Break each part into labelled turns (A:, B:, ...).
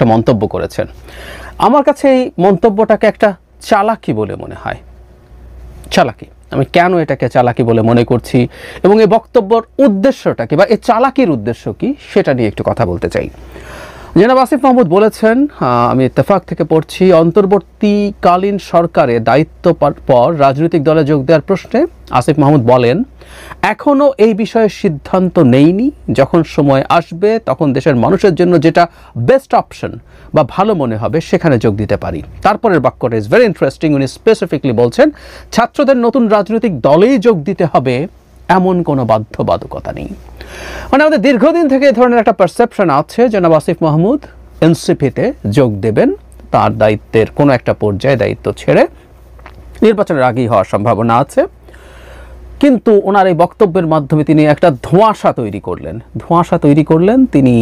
A: একটা মন্তব্য করেছেন। আমার কাছে এই মন্তব্যটাকে একটা চালাকি বলে মনে হয়। চালাকি, আমি কেন এটাকে চালাকি বলে মনে করছি এবং এই বক্তব্যের উদ্দেশ্যটা কি বা এই চালাকির উদ্দেশ্য কি সেটা নিয়ে একটু কথা বলতে চাই। জনাব আসিফ মাহমুদ বলেছেন, আমি ইত্তেফাক থেকে পড়ছি, অন্তর্বর্তীকালীন সরকারে দায়িত্ব পর রাজনৈতিক দলে যোগ দেওয়ার প্রশ্নে আসিফ মাহমুদ বলেন, এখনও এই বিষয়ে সিদ্ধান্ত নেইনি, যখন সময় আসবে তখন দেশের মানুষের জন্য যেটা বেস্ট অপশন বা ভালো মনে হবে সেখানে যোগ দিতে পারি। তারপরের বাক্যটা ইজ ভেরি ইন্টারেস্টিং। উনি স্পেসিফিকলি বলছেন ছাত্রদের নতুন রাজনৈতিক দলেই যোগ দিতে হবে এমন কোনো বাধ্যবাধকতা নেই। মানে আমাদের দীর্ঘদিন থেকে এই ধরনের একটা পারসেপশন আছে জনাব আসিফ মাহমুদ এনসিপিতে যোগ দেবেন, তার দায়িত্বের কোনো একটা পর্যায়ে দায়িত্ব ছেড়ে নির্বাচনের আগেই হওয়ার সম্ভাবনা আছে। কিন্তু ওনার এই বক্তব্যের মাধ্যমে তিনি একটা ধোঁয়াশা তৈরি করলেন। তিনি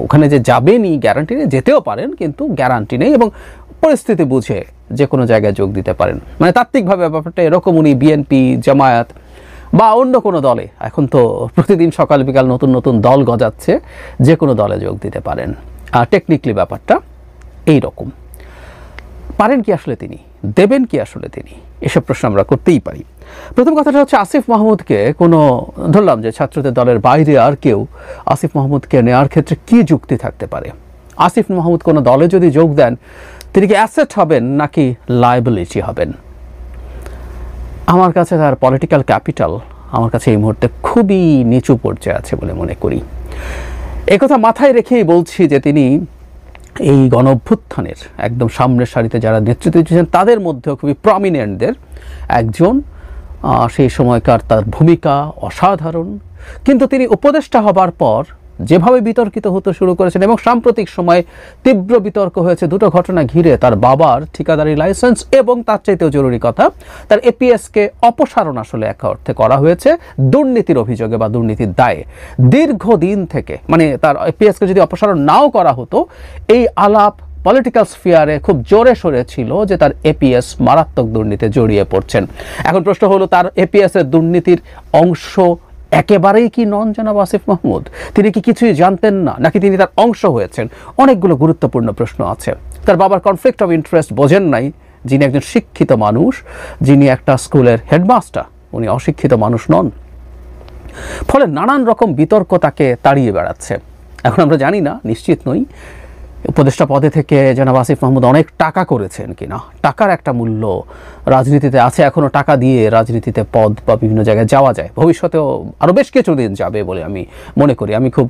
A: ওখানে যে যাবেনই গ্যারান্টি নেই, যেতেও পারেন কিন্তু গ্যারান্টি নেই এবং পরিস্থিতি বুঝে যে কোনো জায়গায় যোগ দিতে পারেন। মানে তাত্ত্বিকভাবে ব্যাপারটা এরকম, উনি বিএনপি, জামায়াত বা অন্য কোনো দলে, এখন তো প্রতিদিন সকাল বিকাল নতুন নতুন দল গজাচ্ছে, যে কোনো দলে যোগ দিতে পারেন। আর টেকনিক্যালি ব্যাপারটা এই রকম। পারেন কি আসলে তিনি, দেবেন কি আসলে তিনি, এসব প্রশ্ন আমরা করতেই পারি। প্রথম কথাটা হচ্ছে আসিফ মাহমুদকে কোনো, ধরলাম যে ছাত্রদের দলের বাইরে আর কেউ আসিফ মাহমুদকে নেওয়ার ক্ষেত্রে কি যুক্তি থাকতে পারে? আসিফ মাহমুদ কোনো দলে যদি যোগ দেন তিনি কি অ্যাসেট হবেন নাকি লায়াবিলিটি হবেন? আমার কাছে তার পলিটিক্যাল ক্যাপিটাল আমার কাছে এই মুহূর্তে খুবই নিচু পর্যায়ে আছে বলে মনে করি। একথা মাথায় রেখেই বলছি যে তিনি এই গণঅভ্যুত্থানের একদম সামনের সারিতে যারা নেতৃত্ব দিয়েছেন তাদের মধ্যেও খুবই প্রমিনেন্টদের একজন। সেই সময়কার তার ভূমিকা অসাধারণ, কিন্তু তিনি উপদেষ্টা হবার পর যেভাবে বিতর্কিত হতে শুরু করেছেন এবং সাম্প্রতিক সময়ে তীব্র বিতর্ক হয়েছে দুটো ঘটনা ঘিরে, তার বাবার ঠিকাদারি লাইসেন্স এবং তার চাইতেও জরুরি কথা তার এপিএসকে অপসারণ আসলে এক অর্থে করা হয়েছে দুর্নীতির অভিযোগে বা দুর্নীতির দায়ে। দীর্ঘদিন থেকে, মানে তার এপিএসকে যদি অপসারণ নাও করা হতো, এই আলাপ পলিটিক্যাল স্ফিয়ারে খুব জোরে সোরে ছিল যে তার এপিএস মারাত্মক দুর্নীতিতে জড়িয়ে পড়ছেন। এখন প্রশ্ন হলো, তার এপিএস এর দুর্নীতির অংশ একেবারেই কি নন জনাব আসিফ মাহমুদ? তিনি কি কিছুই জানতেন না, নাকি তিনি তার অংশ হয়েছেন? অনেকগুলো গুরুত্বপূর্ণ প্রশ্ন আছে। তার বাবার কনফ্লিক্ট অফ ইন্টারেস্ট বোঝেন নাই, যিনি একজন শিক্ষিত মানুষ, যিনি একটা স্কুলের হেডমাস্টার, উনি অশিক্ষিত মানুষ নন। ফলে নানান রকম বিতর্ক তাকে তাড়িয়ে বেড়াচ্ছে। এখন আমরা জানি না, নিশ্চিত নই উপদেষ্টা পদে থেকে জনাব আসিফ মাহমুদ অনেক টাকা করেছেন কিনা। টাকার একটা মূল্য রাজনীতিতে আছে, এখনও টাকা দিয়ে রাজনীতিতে পদ বা বিভিন্ন জায়গায় যাওয়া যায়, ভবিষ্যতেও আরও বেশ কিছুদিন যাবে বলে আমি মনে করি। আমি খুব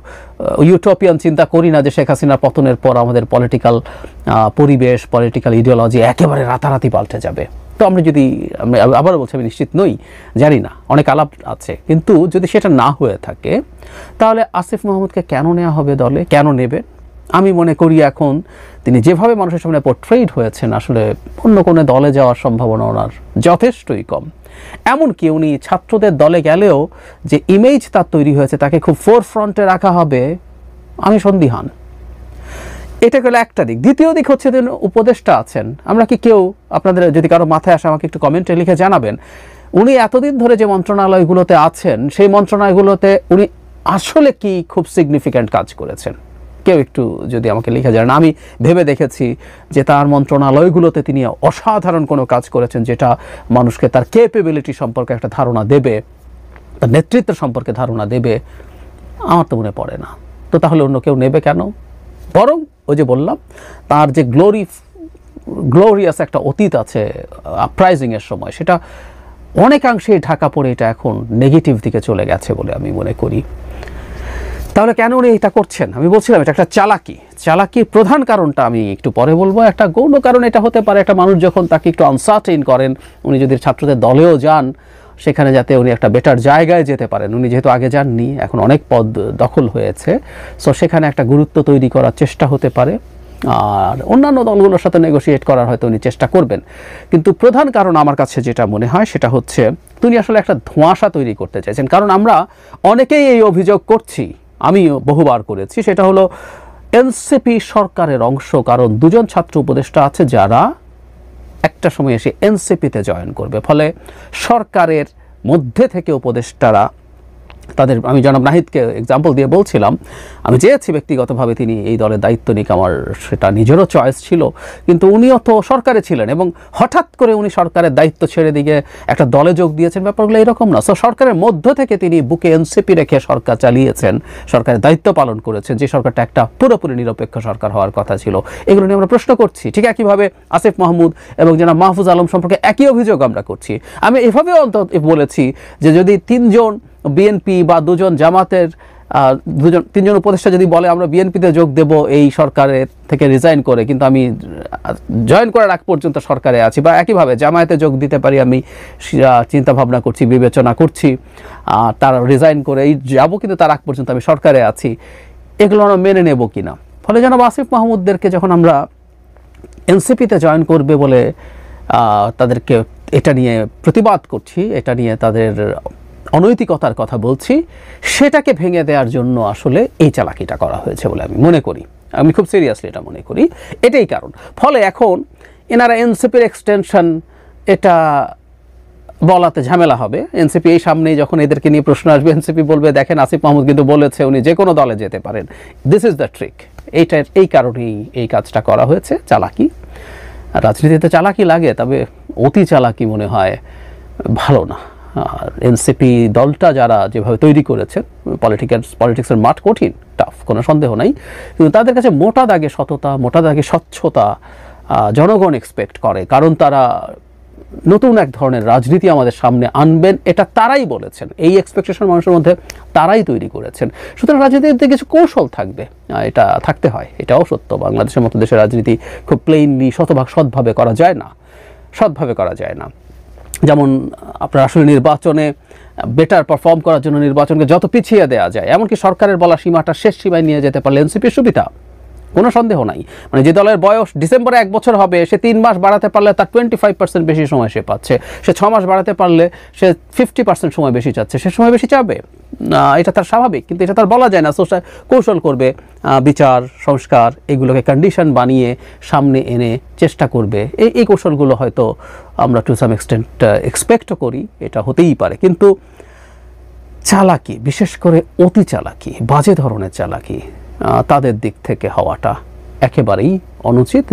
A: ইউটোপিয়ান চিন্তা করি না যে শেখ হাসিনার পতনের পর আমাদের পলিটিক্যাল পরিবেশ, পলিটিক্যাল ইডিওলজি একেবারে রাতারাতি পাল্টে যাবে। তো আমরা যদি, আবারও বলছি আমি নিশ্চিত নই, জানি না, অনেক আলাপ আছে, কিন্তু যদি সেটা না হয়ে থাকে তাহলে আসিফ মাহমুদকে কেন নেওয়া হবে দলে, কেন নেবে? আমি মনে করি এখন তিনি যেভাবে মানুষের সামনে পোর্ট্রেট হয়েছেন, আসলে অন্য কোনো দলে যাওয়ার সম্ভাবনা ওনার যথেষ্টই কম। এমনকি উনি ছাত্রদের দলে গেলেও যে ইমেজ তার তৈরি হয়েছে, তাকে খুব ফোরফ্রন্টে রাখা হবে, আমি সন্দিহান। এটা গেল একটা দিক। দ্বিতীয় দিক হচ্ছে তিনি উপদেষ্টা আছেন। আমরা কি কেউ, আপনাদের যদি কারো মাথায় আসে আমাকে একটু কমেন্টে লিখে জানাবেন, উনি এতদিন ধরে যে মন্ত্রণালয়গুলোতে আছেন সেই মন্ত্রণালয়গুলোতে উনি আসলে কি খুব সিগনিফিক্যান্ট কাজ করেছেন? কেউ একটু যদি আমাকে লিখে জানান। আমি ভেবে দেখেছি যে তার মন্ত্রণালয়গুলোতে তিনি অসাধারণ কোনো কাজ করেছেন, যেটা মানুষকে তার ক্যাপেবিলিটি সম্পর্কে একটা ধারণা দেবে, তার নেতৃত্ব সম্পর্কে ধারণা দেবে। আমার তো মনে পড়ে না। তো তাহলে অন্য কেউ নেবে কেন? বরং ওই যে বললাম, তার যে গ্লোরিয়াস একটা অতীত আছে আপরাইজিংয়ের সময়, সেটা অনেকাংশেই ঢাকা পড়ে এটা এখন নেগেটিভ দিকে চলে গেছে বলে আমি মনে করি। তাহলে কেন উনি এটা করছেন? আমি বলছিলাম এটা একটা চালাকির প্রধান কারণটা আমি একটু পরে বলবো। একটা গৌণ কারণ এটা হতে পারে, একটা মানুষ যখন তাকে একটু আনসার্টেইন করেন, উনি যদি ছাত্রদের দলেও যান সেখানে যাতে উনি একটা বেটার জায়গায় যেতে পারেন। উনি যেহেতু আগে যাননি, এখন অনেক পদ দখল হয়েছে, সো সেখানে একটা গুরুত্ব তৈরি করার চেষ্টা হতে পারে। আর অন্যান্য দলগুলোর সাথে নেগোশিয়েট করার হয়তো উনি চেষ্টা করবেন। কিন্তু প্রধান কারণ আমার কাছে যেটা মনে হয় সেটা হচ্ছে তিনি আসলে একটা ধোঁয়াশা তৈরি করতে চাইছেন। কারণ আমরা অনেকেই এই অভিযোগ করছি, আমি বহুবার করেছি, সেটা হলো এনসিপি সরকারের অংশ। কারণ দুজন ছাত্র উপদেষ্টা আছে যারা একটা সময় এসে এনসিপিতে জয়েন করবে, ফলে সরকারের মধ্যে থেকে উপদেষ্টারা তাদের আমি জনাব নাহিদকে এক্সাম্পল দিয়ে বলছিলাম, আমি চেয়েছি ব্যক্তিগতভাবে তিনি এই দলের দায়িত্ব নিক, আমার সেটা নিজেরও চয়েস ছিল, কিন্তু উনিও তো সরকারে ছিলেন এবং হঠাৎ করে উনি সরকারের দায়িত্ব ছেড়ে দিয়ে একটা দলে যোগ দিয়েছেন, ব্যাপারগুলো এরকম না। সো সরকারের মধ্য থেকে তিনি বুকে এনসিপি রেখে সরকার চালিয়েছেন, সরকারের দায়িত্ব পালন করেছেন, যে সরকারটা একটা পুরোপুরি নিরপেক্ষ সরকার হওয়ার কথা ছিল। এগুলো নিয়ে আমরা প্রশ্ন করছি। ঠিক একইভাবে আসিফ মাহমুদ এবং জনাব মাহফুজ আলম সম্পর্কে একই অভিযোগ আমরা করছি। আমি এভাবেও অন্তত বলেছি যে যদি 3 জন বিএনপি বা 2 জন জামাতের 3 জন উপদেষ্টা যদি বলে আমরা বিএনপিতে যোগ দেব এই সরকারের থেকে রিজাইন করে, কিন্তু আমি জয়েন করার আগ পর্যন্ত সরকারে আছি, বা একইভাবে জামায়াতে যোগ দিতে পারি, আমি চিন্তা ভাবনা করছি, বিবেচনা করছি, তারা রিজাইন করে এই যাবো, কিন্তু তার আগ পর্যন্ত আমি সরকারে আছি, এগুলো আমরা মেনে নেব কিনা। ফলে জনাব আসিফ মাহমুদদেরকে যখন আমরা এনসিপিতে জয়েন করবে বলে তাদেরকে এটা নিয়ে প্রতিবাদ করছি, এটা নিয়ে তাদের অনৈতিকতার কথা বলছি, সেটাকে ভেঙে দেওয়ার জন্য আসলে এই চালাকিটা করা হয়েছে বলে আমি মনে করি। আমি খুব সিরিয়াসলি এটা মনে করি, এটাই কারণ। ফলে এখন এনারা এনসিপির এক্সটেনশন এটা বলাতে ঝামেলা হবে। এনসিপি এই সামনেই যখন এদেরকে নিয়ে প্রশ্ন আসবে, এনসিপি বলবে দেখেন আসিফ মাহমুদ কিন্তু বলেছে উনি যে কোনো দলে যেতে পারেন। This is the trick. এই কারণেই এই কাজটা করা হয়েছে, চালাকি। রাজনীতিতে চালাকি লাগে, তবে অতি চালাকি মনে হয় ভালো না। আর এনসিপি দলটা যারা যেভাবে তৈরি করেছে, পলিটিক্সের মাঠ কঠিন, টাফ, কোনো সন্দেহ নাই, কিন্তু তাদের কাছে মোটা দাগে সততা, মোটা দাগে স্বচ্ছতা জনগণ এক্সপেক্ট করে, কারণ তারা নতুন এক ধরনের রাজনীতি আমাদের সামনে আনবেন, এটা তারাই বলেছেন। এই এক্সপেকটেশন মানুষের মধ্যে তারাই তৈরি করেছেন। সুতরাং রাজনীতিতে কিছু কৌশল থাকবে, এটা থাকতে হয়, এটাও সত্য। বাংলাদেশের মতো দেশের রাজনীতি খুব প্লেইনলি সৎভাবে করা যায় না, সৎভাবে করা যায় না। যেমন আপনার আসলে নির্বাচনে বেটার পারফর্ম করার জন্য নির্বাচনকে যত পিছিয়ে দেওয়া যায়, এমনকি সরকারের বলা সীমাটা শেষ সীমায় নিয়ে যেতে পারলে এনসিপির সুবিধা, কোনো সন্দেহ নাই। মানে যে দলের বয়স ডিসেম্বরে 1 বছর হবে, সে 3 মাস বাড়াতে পারলে তার 25% বেশি সময় সে পাচ্ছে, সে 6 মাস বাড়াতে পারলে সে 50% সময় বেশি চাচ্ছে, সে সময় বেশি চাবে, এটা তার স্বাভাবিক। কিন্তু এটা তার বলা যায় না, সোশ্যাল কৌশল করবে, বিচার সংস্কার এগুলোকে কন্ডিশন বানিয়ে সামনে এনে চেষ্টা করবে। এই কৌশলগুলো হয়তো আমরা টু সাম এক্সটেন্ট এক্সপেক্টও করি, এটা হতেই পারে। কিন্তু চালাকি, বিশেষ করে অতি চালাকি, বাজে ধরনের চালাকি তাদের দিক থেকে হওয়াটা একেবারেই অনুচিত।